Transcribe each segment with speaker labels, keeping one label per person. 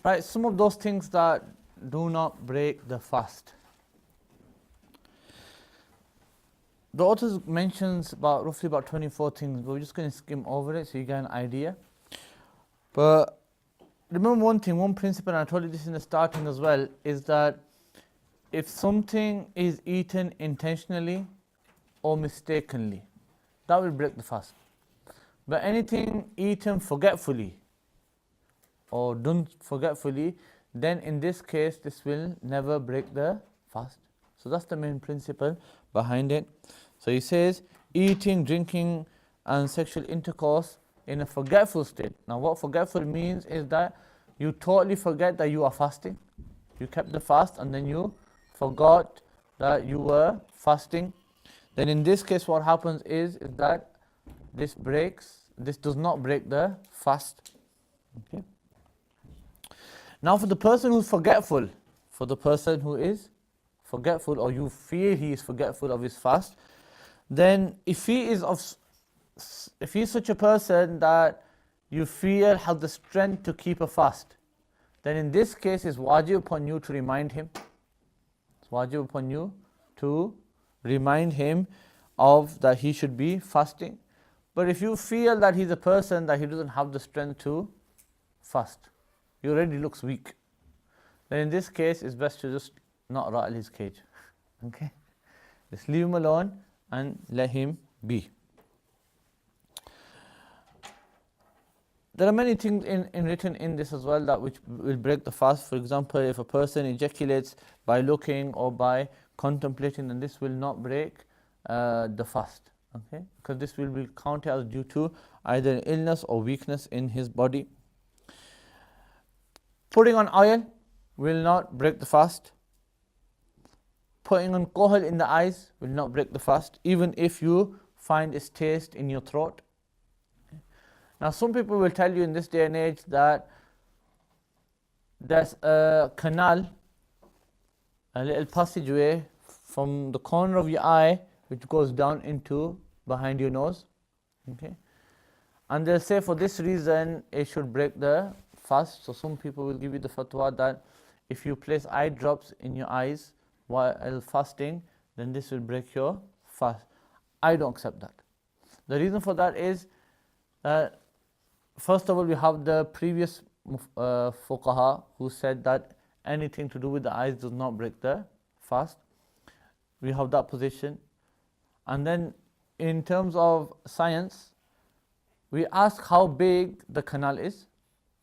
Speaker 1: Right, some of those things that do not break the fast. The author mentions roughly about 24 things, but we're just going to skim over it so you get an idea. But remember one thing, one principle, and I told you this in the starting as well, is that if something is eaten intentionally or mistakenly, that will break the fast. But anything eaten forgetfully or done forgetfully, then in this case, this will never break the fast. So that's the main principle behind it. So he says, eating, drinking, and sexual intercourse in a forgetful state. Now what forgetful means is that you totally forget that you are fasting. You kept the fast and then you forgot that you were fasting. Then in this case what happens is that this does not break the fast. Okay. Now for the person who's forgetful, or you feel he is forgetful of his fast, then if he is such a person that you feel has the strength to keep a fast, then in this case it's wajib upon you to remind him. It's wajib upon you to remind him of that he should be fasting. But if you feel that he's a person that he doesn't have the strength to fast, he already looks weak, then in this case it's best to just not rattle his cage. Okay? Just leave him alone and let him be. There are many things written in this as well that which will break the fast. For example, if a person ejaculates by looking or by contemplating, then this will not break the fast. Okay? Because this will be counted as due to either illness or weakness in his body. Putting on oil will not break the fast. Putting on kohol in the eyes will not break the fast, even if you find its taste in your throat. Now some people will tell you in this day and age that there's a canal, a little passageway from the corner of your eye which goes down into behind your nose. Okay? And they'll say for this reason it should break the fast. So some people will give you the fatwa that if you place eye drops in your eyes while fasting, then this will break your fast. I don't accept that. The reason for that is that first of all, we have the previous fuqaha who said that anything to do with the eyes does not break the fast. We have that position. And then in terms of science, we ask how big the canal is,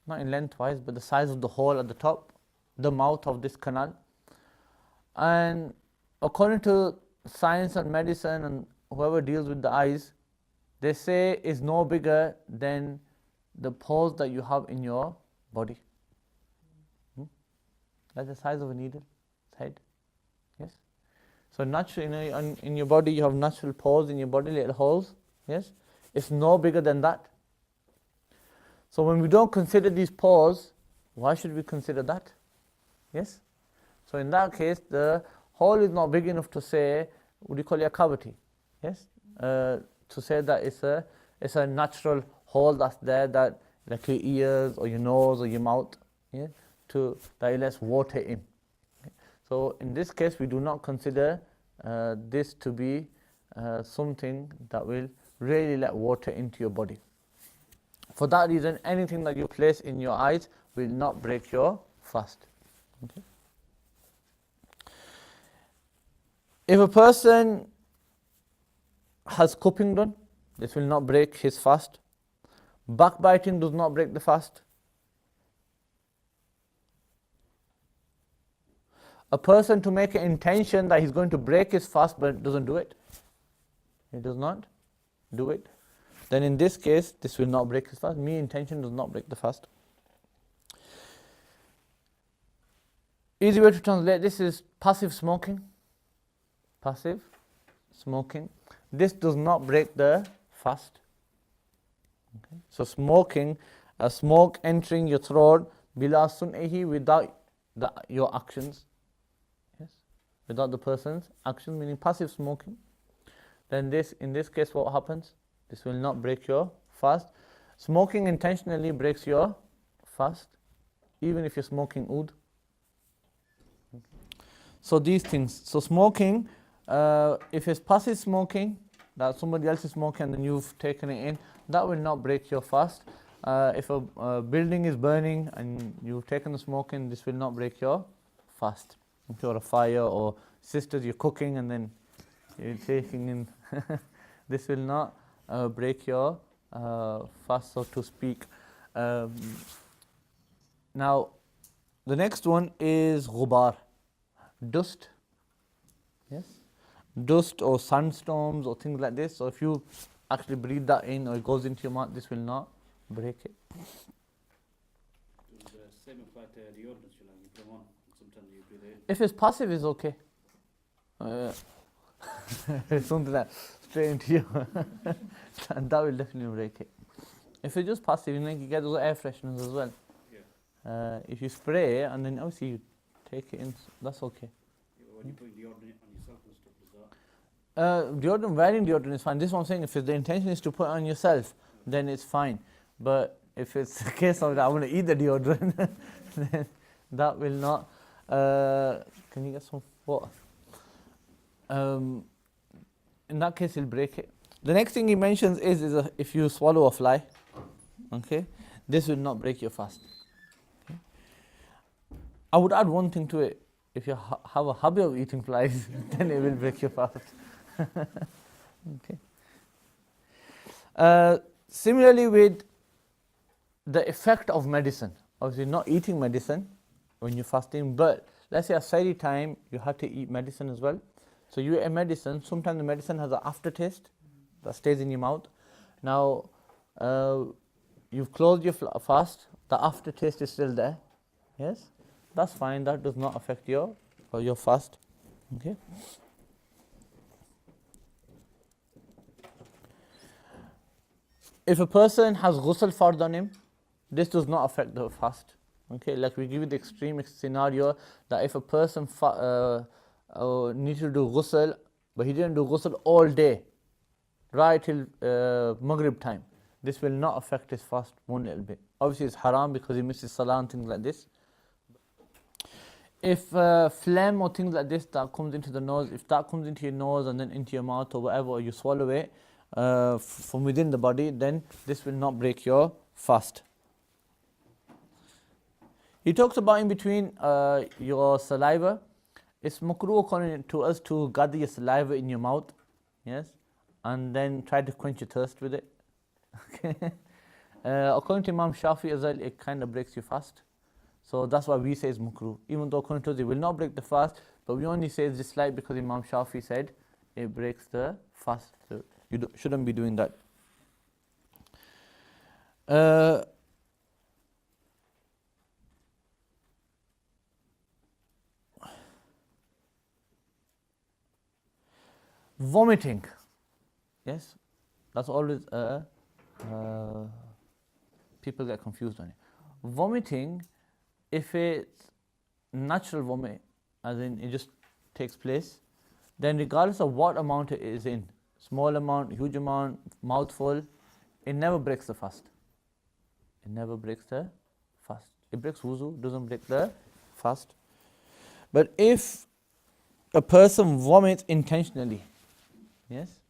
Speaker 1: not in lengthwise, but the size of the hole at the top, the mouth of this canal. And according to science and medicine and whoever deals with the eyes, they say is no bigger than the pores that you have in your body. That's the size of a needle, head. Yes. So naturally, in your body you have natural pores in your body, little holes. Yes. It's no bigger than that. So when we don't consider these pores, why should we consider that? Yes. So in that case, the hole is not big enough to say, would you call it a cavity? Yes. To say that it's a natural hole that's there, that like your ears or your nose or your mouth, yeah, that it lets water in. Okay. So in this case, we do not consider this to be something that will really let water into your body. For that reason, anything that you place in your eyes will not break your fast. Okay. If a person has cupping done, this will not break his fast. Backbiting does not break the fast. A person to make an intention that he's going to break his fast but doesn't do it, he does not do it, then in this case, this will not break his fast. Mere intention does not break the fast. Easy way to translate this is passive smoking. Passive smoking. This does not break the fast. Okay. So smoking, smoke entering your throat, bila sun'ihi, without your actions. Yes, without the person's actions, meaning passive smoking. Then in this case, what happens? This will not break your fast. Smoking intentionally breaks your fast. even if you're smoking oud. So these things. So smoking, if it's passive smoking, that somebody else is smoking and then you've taken it in, that will not break your fast. If a building is burning and you've taken the smoke in, this will not break your fast. If you're a fire or sisters, you're cooking and then you're taking in, this will not break your fast, so to speak. Now, the next one is ghubar, dust. Yes, dust or sandstorms or things like this. So if you actually breathe that in or it goes into your mouth, this will not break it.
Speaker 2: The same apply to deodorants, you put them on, and sometimes you breathe it in.
Speaker 1: If it's passive, it's okay. Something like straight into you, and that will definitely break it. If it's just passive, you get those air fresheners as well.
Speaker 2: Yeah.
Speaker 1: If you spray and then obviously you take it in, that's okay.
Speaker 2: Yeah, when you put deodorant on yourself and stuff like that.
Speaker 1: Deodorant, wearing deodorant is fine. This is what I'm saying. If the intention is to put it on yourself, then it's fine. But if it's a case of I want to eat the deodorant, then that will not. Can you get some water? In that case, he'll break it. The next thing he mentions is if you swallow a fly, okay, this will not break your fast. Okay. I would add one thing to it. If you have a hobby of eating flies, then it will break your fast. Okay. Similarly with the effect of medicine. Obviously not eating medicine when you're fasting, but let's say at sahri time you have to eat medicine as well. So you eat a medicine, sometimes the medicine has an aftertaste that stays in your mouth. Now you've closed your fast, the aftertaste is still there. Yes, that's fine, that does not affect your fast. Okay. If a person has ghusl fard on him, this does not affect the fast. Okay, like we give you the extreme scenario that if a person needs to do ghusl, but he didn't do ghusl all day, right till Maghrib time, this will not affect his fast one little bit. Obviously it's haram because he misses salah and things like this. If phlegm or things like this that comes into the nose, if that comes into your nose and then into your mouth or whatever, or you swallow it from within the body, then this will not break your fast. He talks about in between your saliva. It's makruh according to us to gather your saliva in your mouth, yes, and then try to quench your thirst with it. Okay. According to Imam Shafi as well, it kind of breaks your fast. So that's why we say it's makruh. Even though according to us it will not break the fast, but we only say it's dislike because Imam Shafi said it breaks the fast. So you shouldn't be doing that. Vomiting, yes, that's always people get confused on it. Vomiting, if it's natural vomit, as in it just takes place, then regardless of what amount it is in, small amount, huge amount, mouthful, it never breaks the fast. It never breaks the fast. It breaks wuzu, doesn't break the fast. But if a person vomits intentionally, yes,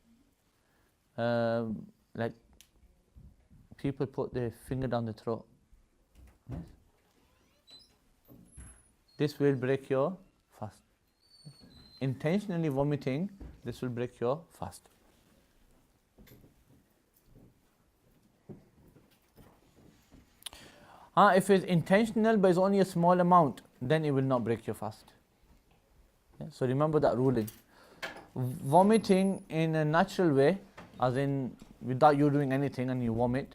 Speaker 1: like people put their finger down the throat, yes, this will break your fast. Intentionally vomiting, this will break your fast. If it's intentional but it's only a small amount, then it will not break your fast. Yeah, so remember that ruling. Vomiting in a natural way, as in without you doing anything and you vomit,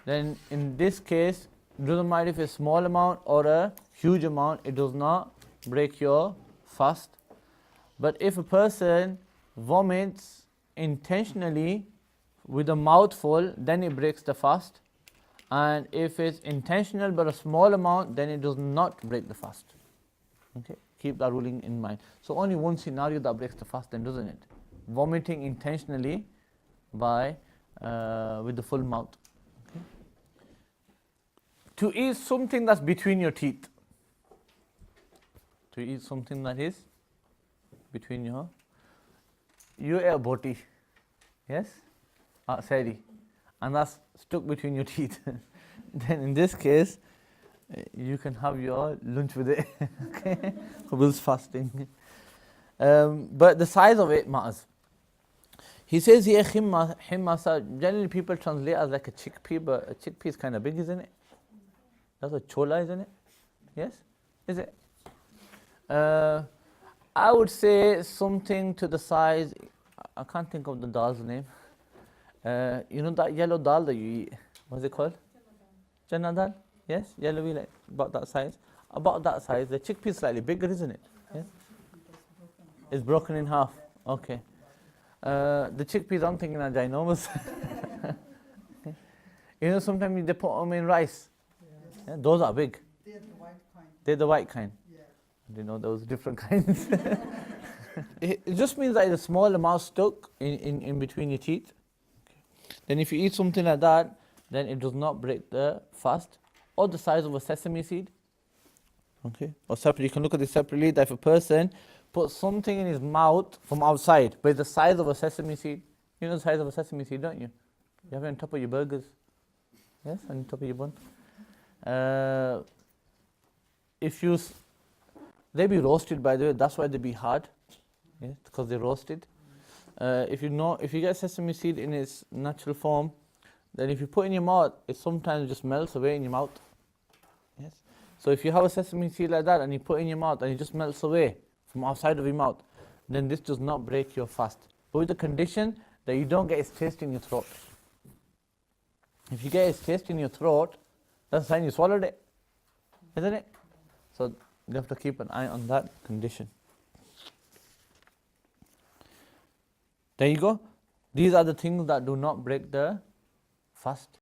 Speaker 1: then in this case, it doesn't matter if it's a small amount or a huge amount, it does not break your fast. But if a person vomits intentionally with a mouthful, then it breaks the fast. And if it's intentional but a small amount, then it does not break the fast. Okay, keep that ruling in mind. So only one scenario that breaks the fast then, doesn't it? Vomiting intentionally by with the full mouth. Okay. To eat something that's between your teeth. To eat something that is between your... You ate a boti, yes? Sari. And that's stuck between your teeth. Then in this case, you can have your lunch with it. Okay? Qabil's fasting. But the size of it matters. He says here, himma, generally people translate as like a chickpea, but a chickpea is kind of big, isn't it? That's a chola, isn't it? Yes? Is it? I would say something to the size, I can't think of the dal's name. You know that yellow dal that you eat? What's it called? Chana dal? Yes? Yellowy, like about that size. About that size. The chickpea is slightly bigger, isn't it? Yes? It's broken in half. Okay. The chickpeas, I'm thinking are ginormous. You know, sometimes they put them in rice. Yeah, those are big.
Speaker 3: They're the white kind.
Speaker 1: They're the white kind.
Speaker 3: Yeah.
Speaker 1: I didn't know there was different kinds. It just means that it's a small amount stuck in between your teeth. Then if you eat something like that, then it does not break the fast. Or the size of a sesame seed. Okay. Or separately, you can look at this separately, that if a person puts something in his mouth from outside, but it's the size of a sesame seed. You know the size of a sesame seed, don't you? You have it on top of your burgers. Yes, on top of your bun. They be roasted, by the way, that's why they be hard. Yeah, because they're roasted. If you get sesame seed in its natural form, then if you put it in your mouth, it sometimes just melts away in your mouth. Yes. So if you have a sesame seed like that and you put it in your mouth and it just melts away from outside of your mouth, then this does not break your fast. But with the condition that you don't get its taste in your throat. If you get its taste in your throat, that's a sign you swallowed it, isn't it? So you have to keep an eye on that condition. There you go. These are the things that do not break the fast.